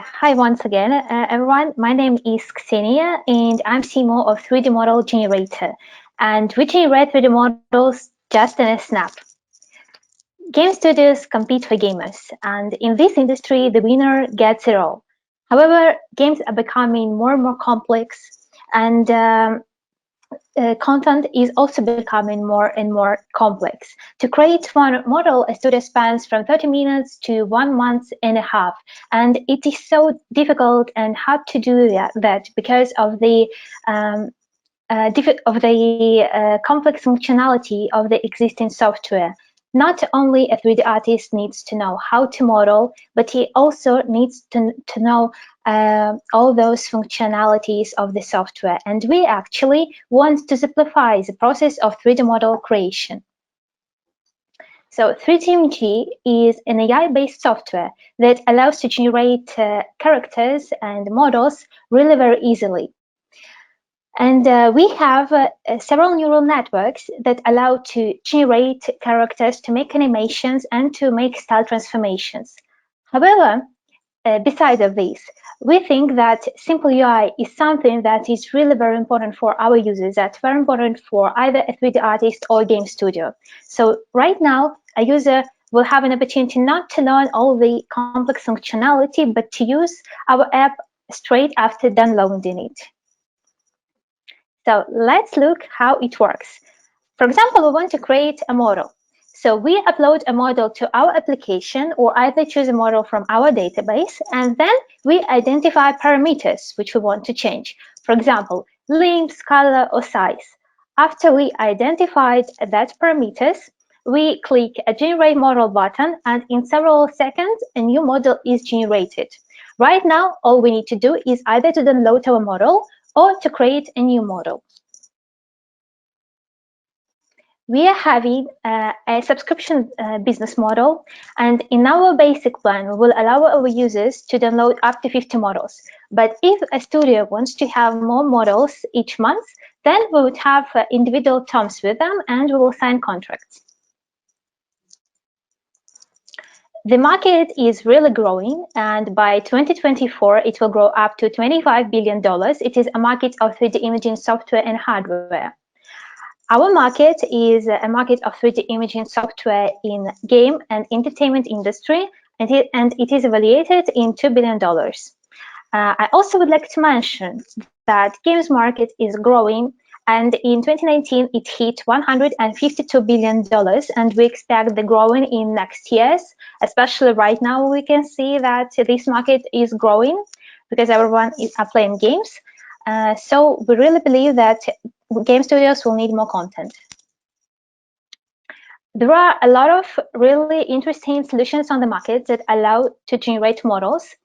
Hi once again, everyone. My name is Ksenia, and I'm CMO of 3D Model Generator. And we generate 3D models just in a snap. Game studios compete for gamers, and in this industry, the winner gets it all. However, games are becoming more and more complex, and content is also becoming more and more complex. To create one model, a studio spends from 30 minutes to 1 month and a half, and it is so difficult and hard to do that because of the complex functionality of the existing software. Not only a 3D artist needs to know how to model, but he also needs to know all those functionalities of the software. And we actually want to simplify the process of 3D model creation. So 3DMG is an AI-based software that allows to generate characters and models really very easily. And we have several neural networks that allow to generate characters, to make animations, and to make style transformations. However, besides of this, we think that simple UI is something that is really very important for our users, that's very important for either a 3D artist or a game studio. So right now, a user will have an opportunity not to learn all the complex functionality, but to use our app straight after downloading it. So let's look how it works. For example, we want to create a model. So we upload a model to our application or either choose a model from our database, and then we identify parameters which we want to change. For example, limbs, color, or size. After we identified that parameters, we click a Generate Model button, and in several seconds, a new model is generated. Right now, all we need to do is either to download our model or to create a new model. We are having a subscription business model, and in our basic plan, we will allow our users to download up to 50 models. But if a studio wants to have more models each month, then we would have individual terms with them, and we will sign contracts. The market is really growing, and by 2024, it will grow up to $25 billion. It is a market of 3D imaging software and hardware. Our market is a market of 3D imaging software in game and entertainment industry, and it is evaluated in $2 billion. I also would like to mention that games market is growing, and in 2019 it hit $152 billion, and we expect the growing in next years. Especially right now, we can see that this market is growing because everyone is playing games. So we really believe that game studios will need more content. There are a lot of really interesting solutions on the market that allow to generate models.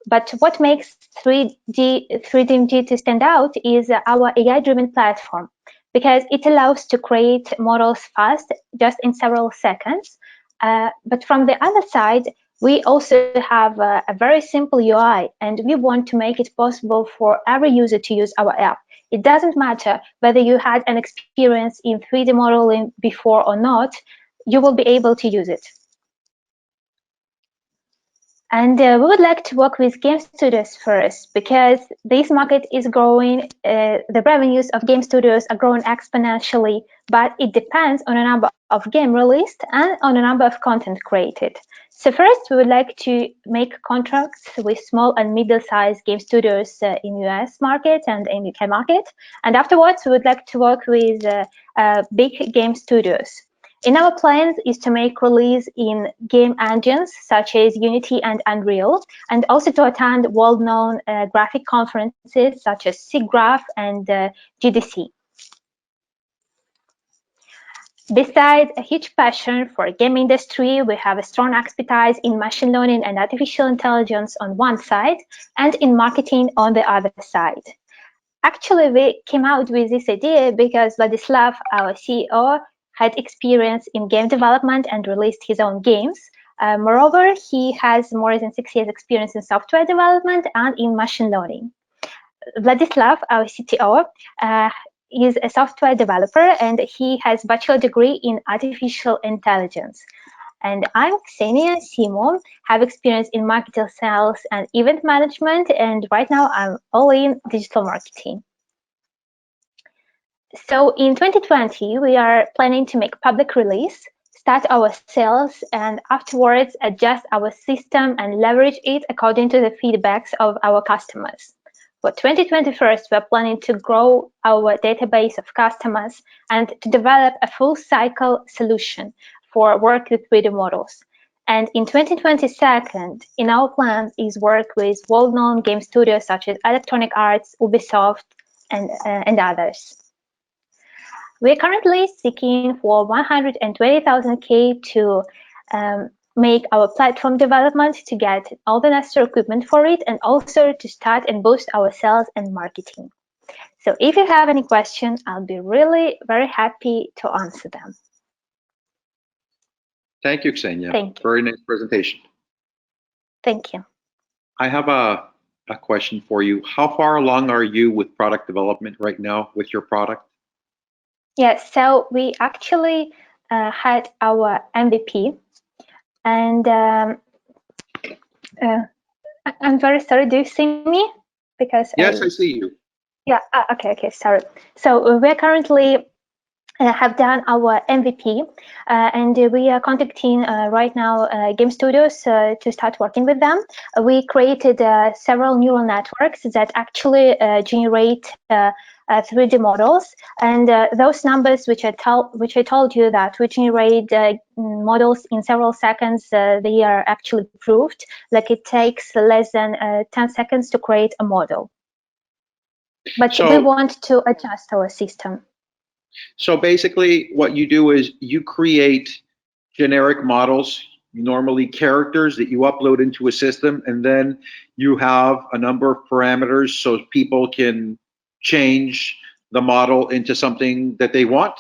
But what makes 3DMG to stand out is our AI-driven platform, because it allows to create models fast, just in several seconds. But from the other side, we also have a very simple UI, and we want to make it possible for every user to use our app. It doesn't matter whether you had an experience in 3D modeling before or not, you will be able to use it. And we would like to work with game studios first, because this market is growing. The revenues of game studios are growing exponentially, but it depends on a number of games released and on a number of content created. So first, we would like to make contracts with small and middle-sized game studios in US market and in UK market. And afterwards, we would like to work with big game studios. In our plans is to make release in game engines such as Unity and Unreal, and also to attend well-known graphic conferences such as SIGGRAPH and GDC. Besides a huge passion for game industry, we have a strong expertise in machine learning and artificial intelligence on one side, and in marketing on the other side. Actually, we came out with this idea because Vladislav, our CEO, had experience in game development and released his own games. Moreover, he has more than 6 years experience in software development and in machine learning. Vladislav, our CTO, is a software developer, and he has a bachelor degree in artificial intelligence. And I'm Ksenia, CMO, have experience in marketing, sales, and event management, and right now I'm all in digital marketing. So in 2020, we are planning to make public release, start our sales, and afterwards adjust our system and leverage it according to the feedbacks of our customers. For 2021, we're planning to grow our database of customers and to develop a full cycle solution for work with 3D models. And in 2022, in our plans is work with well-known game studios such as Electronic Arts, Ubisoft, and others. We're currently seeking for 120,000 to make our platform development to get all the necessary equipment for it and also to start and boost our sales and marketing. So if you have any questions, I'll be really very happy to answer them. Thank you, Ksenia. Thank you. Very nice presentation. Thank you. I have a question for you. How far along are you with product development right now with your product? Yeah, so we actually had our MVP, and I'm very sorry. Do you see me? Because yes, I see you. Yeah. Okay. Sorry. So we're currently have done our MVP, and we are contacting right now game studios to start working with them. We created several neural networks that actually generate 3D models, and those numbers which I told you that we generate models in several seconds, they are actually proved. Like it takes less than 10 seconds to create a model. But we want to adjust our system. So basically what you do is you create generic models, normally characters that you upload into a system, and then you have a number of parameters so people can change the model into something that they want?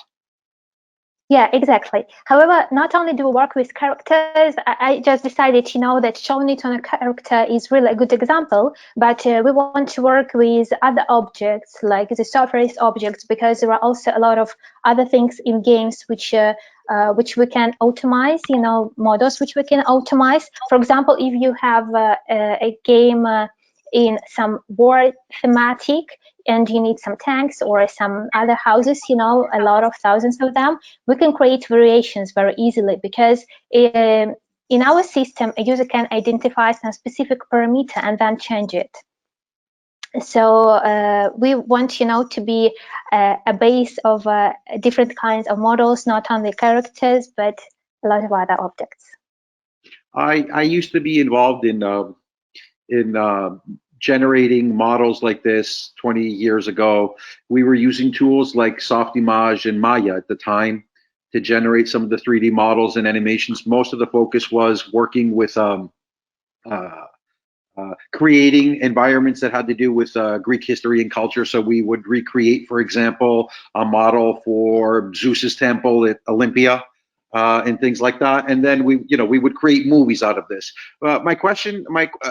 Yeah, exactly. However, not only do we work with characters, I just decided, that showing it on a character is really a good example, but we want to work with other objects, like the surface objects, because there are also a lot of other things in games which we can automate, models which we can automate. For example, if you have a game in some war thematic, and you need some tanks or some other houses, a lot of thousands of them, we can create variations very easily because in our system, a user can identify some specific parameter and then change it. So we want, to be a base of different kinds of models, not only characters, but a lot of other objects. I used to be involved in generating models like this 20 years ago. We were using tools like Softimage and Maya at the time to generate some of the 3D models and animations. Most of the focus was working with creating environments that had to do with Greek history and culture. So we would recreate, for example, a model for Zeus's temple at Olympia. And things like that, and then we would create movies out of this. My question,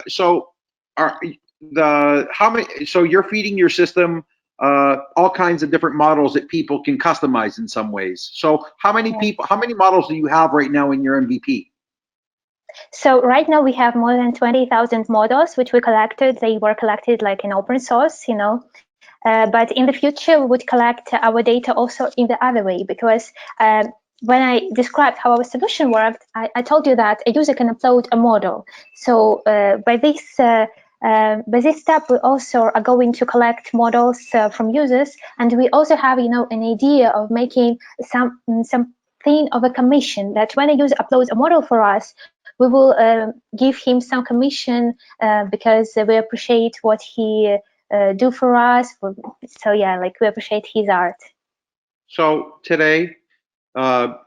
so you're feeding your system all kinds of different models that people can customize in some ways. So how many models do you have right now in your MVP? So right now we have more than 20,000 models which we collected. They were collected like in open source, but in the future we would collect our data also in the other way, because when I described how our solution worked, I told you that a user can upload a model. So by this step, we also are going to collect models from users, and we also have, an idea of making something of a commission, that when a user uploads a model for us, we will give him some commission because we appreciate what he do for us. So yeah, like we appreciate his art. So today,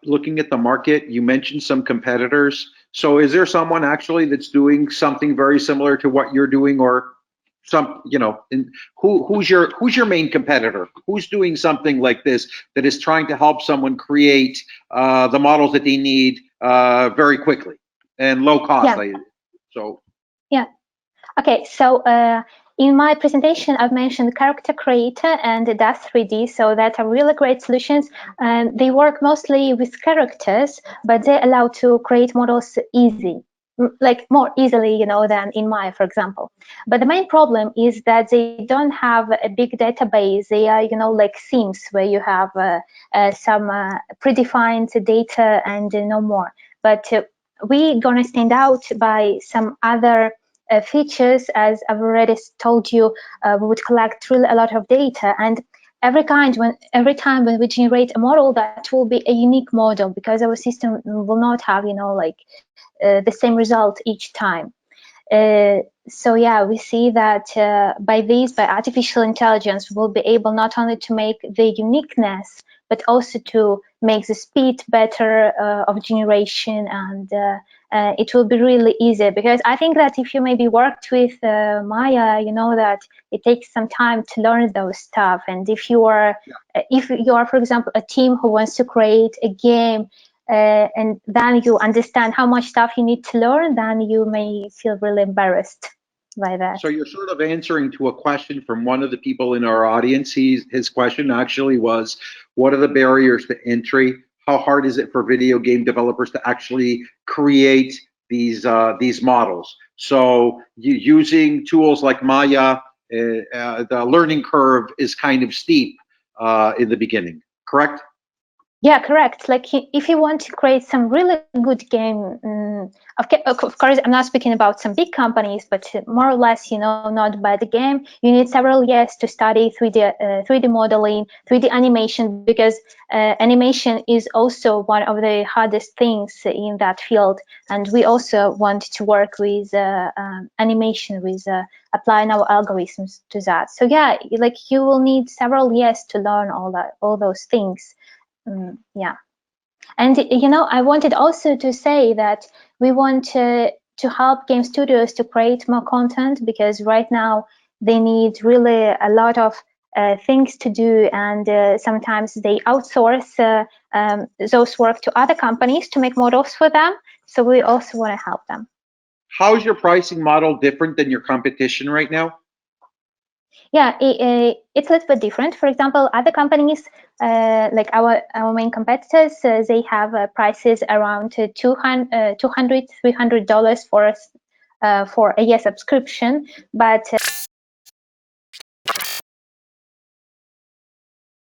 looking at the market, you mentioned some competitors. So is there someone actually that's doing something very similar to what you're doing, or some, who's your main competitor? Who's doing something like this that is trying to help someone create the models that they need very quickly and low cost? Yeah. Okay, so In my presentation, I've mentioned Character Creator and Das 3D, so that are really great solutions. And they work mostly with characters, but they allow to create models easy, like more easily, than in Maya, for example. But the main problem is that they don't have a big database. They are, like themes where you have some predefined data and no more. But we're gonna stand out by some other features. As I've already told you, we would collect really a lot of data, and every time when we generate a model, that will be a unique model, because our system will not have, like the same result each time. So yeah, we see that by artificial intelligence, we'll be able not only to make the uniqueness, but also to make the speed better of generation, and it will be really easy. Because I think that if you maybe worked with Maya, you know that it takes some time to learn those stuff. And if you are, for example, a team who wants to create a game, and then you understand how much stuff you need to learn, then you may feel really embarrassed by that. So you're sort of answering to a question from one of the people in our audience. His question actually was, what are the barriers to entry? How hard is it for video game developers to actually create these models? So using tools like Maya, the learning curve is kind of steep in the beginning, correct? Yeah, correct. Like if you want to create some really good game, of course, I'm not speaking about some big companies, but more or less, not by the game. You need several years to study 3D modeling, 3D animation, because animation is also one of the hardest things in that field. And we also want to work with animation, with applying our algorithms to that. So yeah, like you will need several years to learn all those things. Yeah. And I wanted also to say that we want to help game studios to create more content, because right now they need really a lot of things to do, and sometimes they outsource those work to other companies to make models for them. So we also want to help them. How's your pricing model different than your competition right now? Yeah, it's a little bit different. For example, other companies, like our main competitors, they have prices around $200, $300 for a year subscription. But